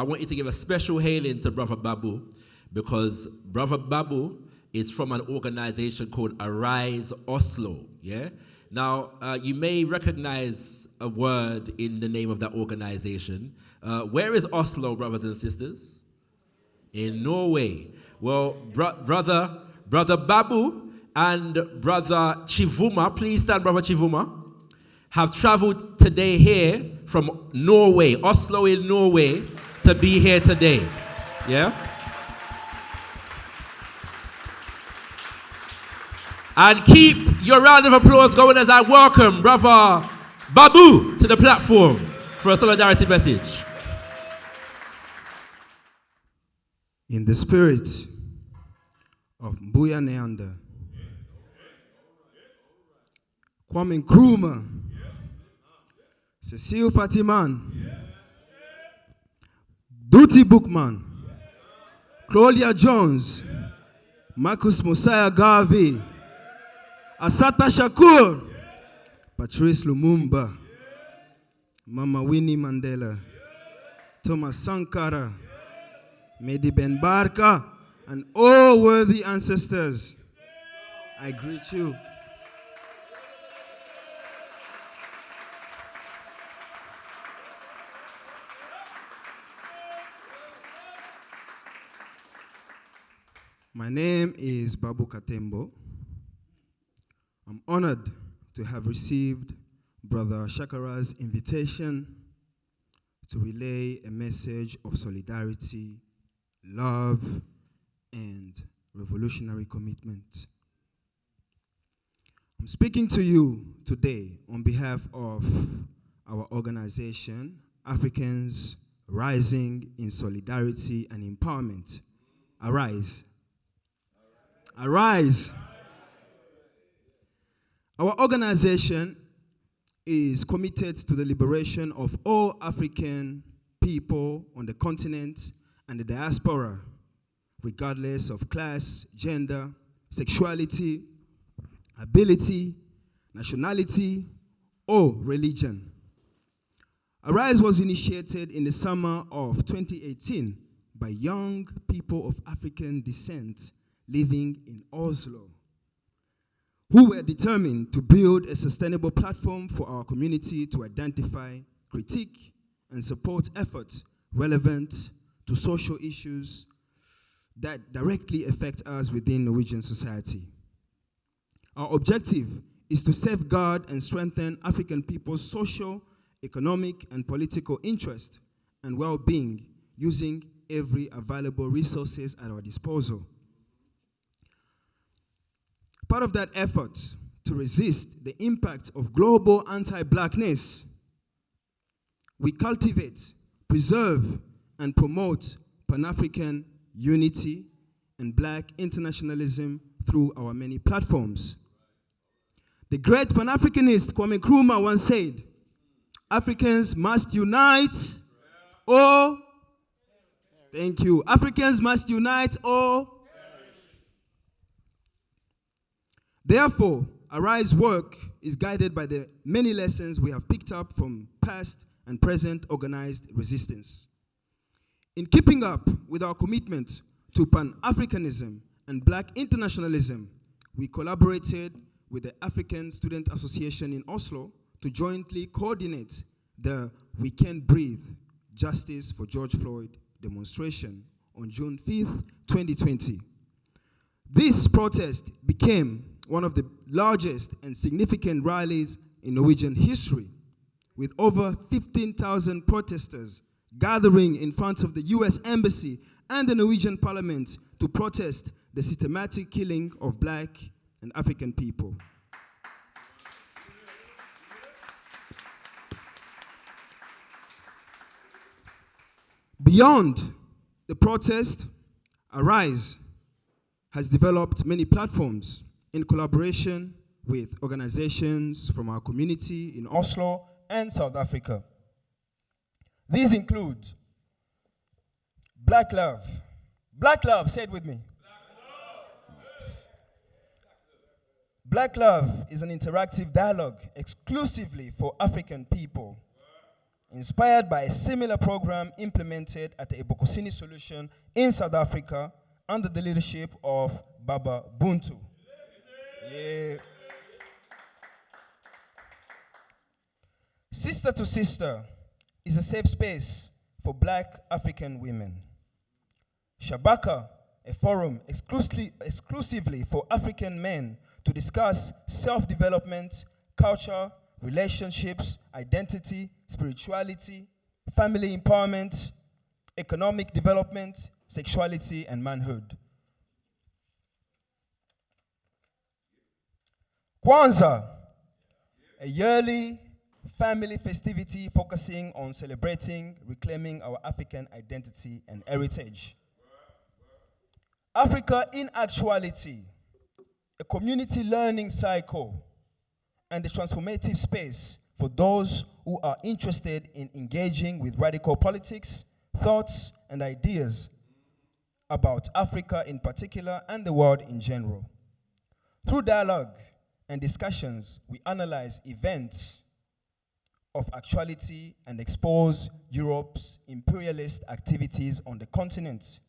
want you to give a special hailing to Brother Babu, because Brother Babu is from an organization called Arise Oslo, yeah? Now, you may recognize a word in the name of that organization. Where is Oslo, brothers and sisters? In Norway. Well, brother Babu and Brother Chivuma, please stand, Brother Chivuma, have traveled today here from Norway, Oslo in Norway, to be here today. Yeah? And keep your round of applause going as I welcome Brother Babu to the platform for a solidarity message. In the spirit of Mbuya Neander, Kwame Nkrumah, Cecile Fatiman, Duty Bookman, Claudia Jones, Marcus Mosiah Garvey, Asata Shakur, Patrice Lumumba, Mama Winnie Mandela, Thomas Sankara, Mehdi Ben Barka, and all worthy ancestors, I greet you. My name is Babu Ketembo. I'm honored to have received Brother Shakara's invitation to relay a message of solidarity, love, and revolutionary commitment. I'm speaking to you today on behalf of our organization, Africans Rising in Solidarity and Empowerment. Arise. Arise. Our organization is committed to the liberation of all African people on the continent and the diaspora, regardless of class, gender, sexuality, ability, nationality, or religion. Arise was initiated in the summer of 2018 by young people of African descent living in Oslo, who were determined to build a sustainable platform for our community to identify, critique, and support efforts relevant to social issues that directly affect us within Norwegian society. Our objective is to safeguard and strengthen African people's social, economic, and political interest and well-being using every available resources at our disposal. Part of that effort to resist the impact of global anti-blackness, we cultivate, preserve, and promote Pan-African unity and black internationalism through our many platforms. The great Pan-Africanist Kwame Nkrumah once said, Africans must unite or, thank you, Africans must unite or. Therefore, Arise work is guided by the many lessons we have picked up from past and present organized resistance. In keeping up with our commitment to Pan-Africanism and Black internationalism, we collaborated with the African Student Association in Oslo to jointly coordinate the We Can Breathe Justice for George Floyd demonstration on June 5th, 2020. This protest became one of the largest and significant rallies in Norwegian history, with over 15,000 protesters gathering in front of the US Embassy and the Norwegian Parliament to protest the systematic killing of Black and African people. Beyond the protest, Arise has developed many platforms in collaboration with organizations from our community in Oslo and South Africa. These include Black Love. Black Love, say it with me. Yes. Black Love is an interactive dialogue exclusively for African people. inspired by a similar program implemented at the Ebokosini Solution in South Africa under the leadership of Baba Buntu. Yeah. Sister to Sister is a safe space for Black African women. Shabaka, a forum exclusively for African men to discuss self-development, culture, relationships, identity, spirituality, family empowerment, economic development, sexuality, and manhood. Kwanzaa, a yearly family festivity focusing on celebrating, reclaiming our African identity and heritage. Africa in Actuality, a community learning cycle and a transformative space for those who are interested in engaging with radical politics, thoughts, and ideas about Africa in particular and the world in general. Through dialogue and discussions, we analyze events of actuality and expose Europe's imperialist activities on the continent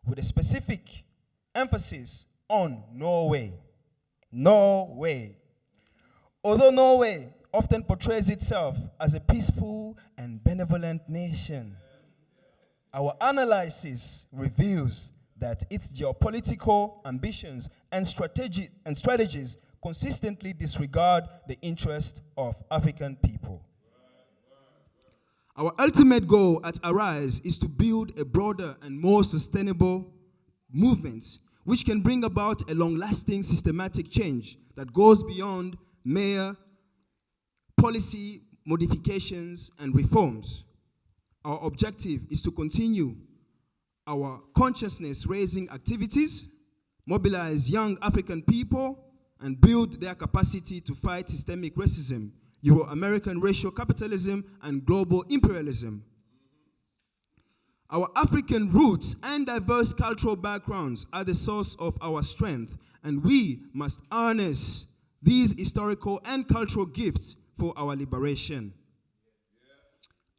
with a specific emphasis on Norway. Norway. Although Norway often portrays itself as a peaceful and benevolent nation, our analysis reveals that its geopolitical ambitions and strategies consistently disregard the interest of African people. Our ultimate goal at Arise is to build a broader and more sustainable movement which can bring about a long-lasting systematic change that goes beyond mere policy modifications and reforms. Our objective is to continue our consciousness-raising activities, mobilize young African people, and build their capacity to fight systemic racism, Euro-American racial capitalism, and global imperialism. Our African roots and diverse cultural backgrounds are the source of our strength, and we must harness these historical and cultural gifts for our liberation.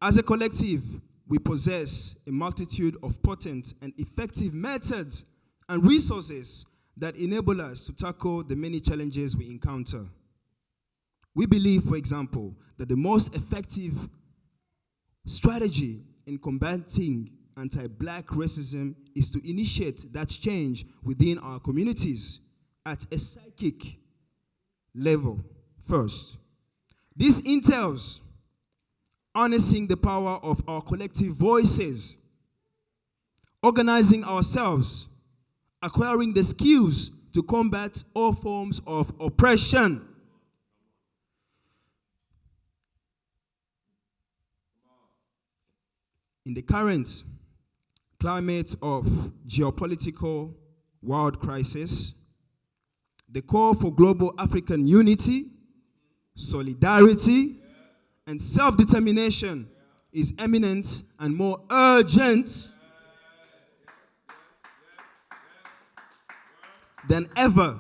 As a collective, we possess a multitude of potent and effective methods and resources that enable us to tackle the many challenges we encounter. We believe, for example, that the most effective strategy in combating anti-Black racism is to initiate that change within our communities at a psychic level first. This entails harnessing the power of our collective voices, organizing ourselves, acquiring the skills to combat all forms of oppression. In the current climate of geopolitical world crisis, the call for global African unity, solidarity, and self-determination is eminent and more urgent than ever.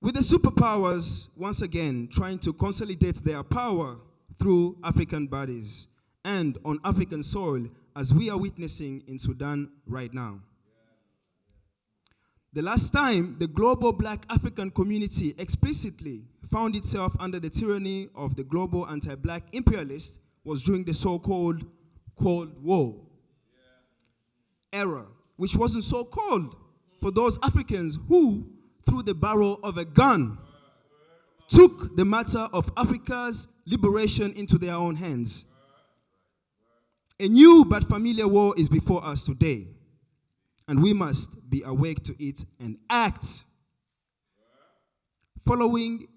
With the superpowers, once again, trying to consolidate their power through African bodies and on African soil, as we are witnessing in Sudan right now. The last time the global Black African community explicitly found itself under the tyranny of the global anti-Black imperialists was during the so-called Cold War era, which wasn't so cold for those Africans who, through the barrel of a gun, took the matter of Africa's liberation into their own hands. A new but familiar war is before us today, and we must be awake to it and act. Following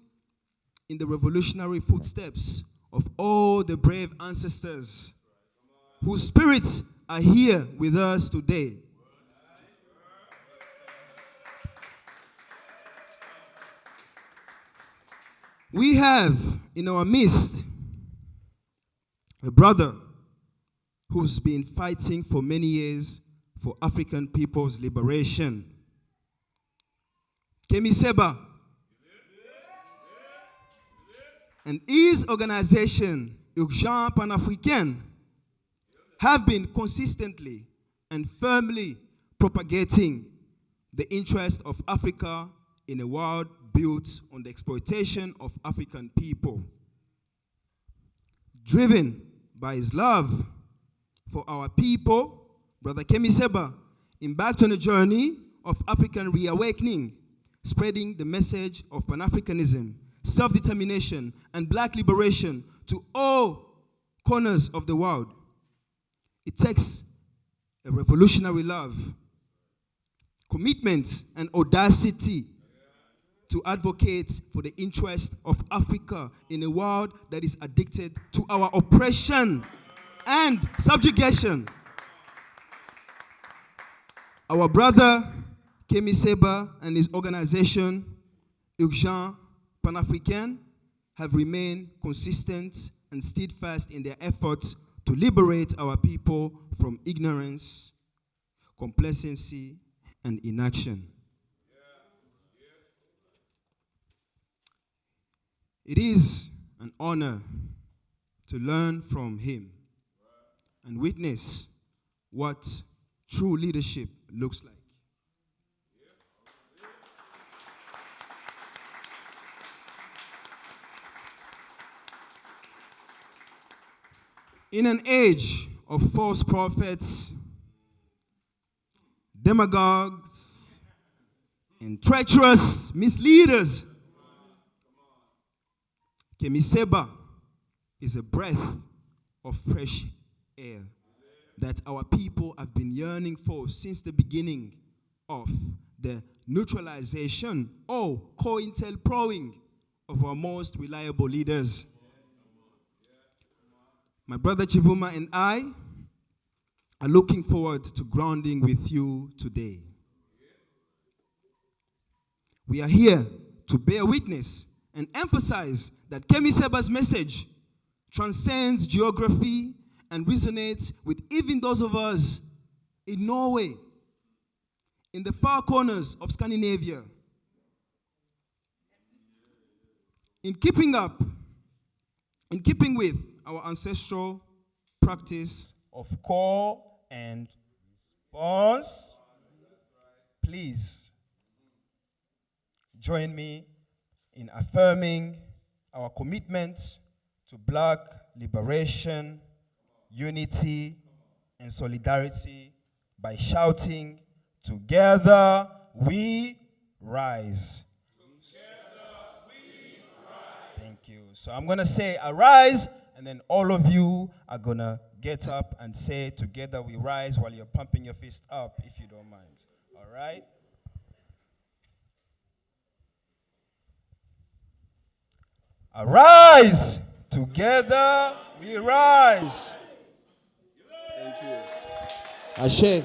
in the revolutionary footsteps of all the brave ancestors whose spirits are here with us today. We have in our midst a brother who's been fighting for many years for African people's liberation. Kemi Seba, and his organization, Urgent Pan-Africain, have been consistently and firmly propagating the interest of Africa in a world built on the exploitation of African people. Driven by his love for our people, Brother Kemi Seba embarked on a journey of African reawakening, spreading the message of Pan-Africanism, self-determination, and black liberation to all corners of the world. It takes a revolutionary love, commitment, and audacity to advocate for the interest of Africa in a world that is addicted to our oppression and subjugation. Our brother Kemi Seba and his organization, Urgent Pan-Africain, have remained consistent and steadfast in their efforts to liberate our people from ignorance, complacency, and inaction. It is an honor to learn from him and witness what true leadership looks like. In an age of false prophets, demagogues, and treacherous misleaders, Kemi Seba is a breath of fresh air that our people have been yearning for since the beginning of the neutralization or COINTELPROing of our most reliable leaders. My brother Chivuma and I are looking forward to grounding with you today. We are here to bear witness and emphasize that Kemi Seba's message transcends geography and resonates with even those of us in Norway, in the far corners of Scandinavia. In keeping with our ancestral practice of call and response, please join me in affirming our commitment to Black liberation, unity, and solidarity by shouting, "Together we rise." Thank you. So I'm going to say, "Arise," and then all of you are going to get up and say, "Together we rise," while you're pumping your fist up, if you don't mind. All right? Arise! Together we rise. Thank you. Ashe.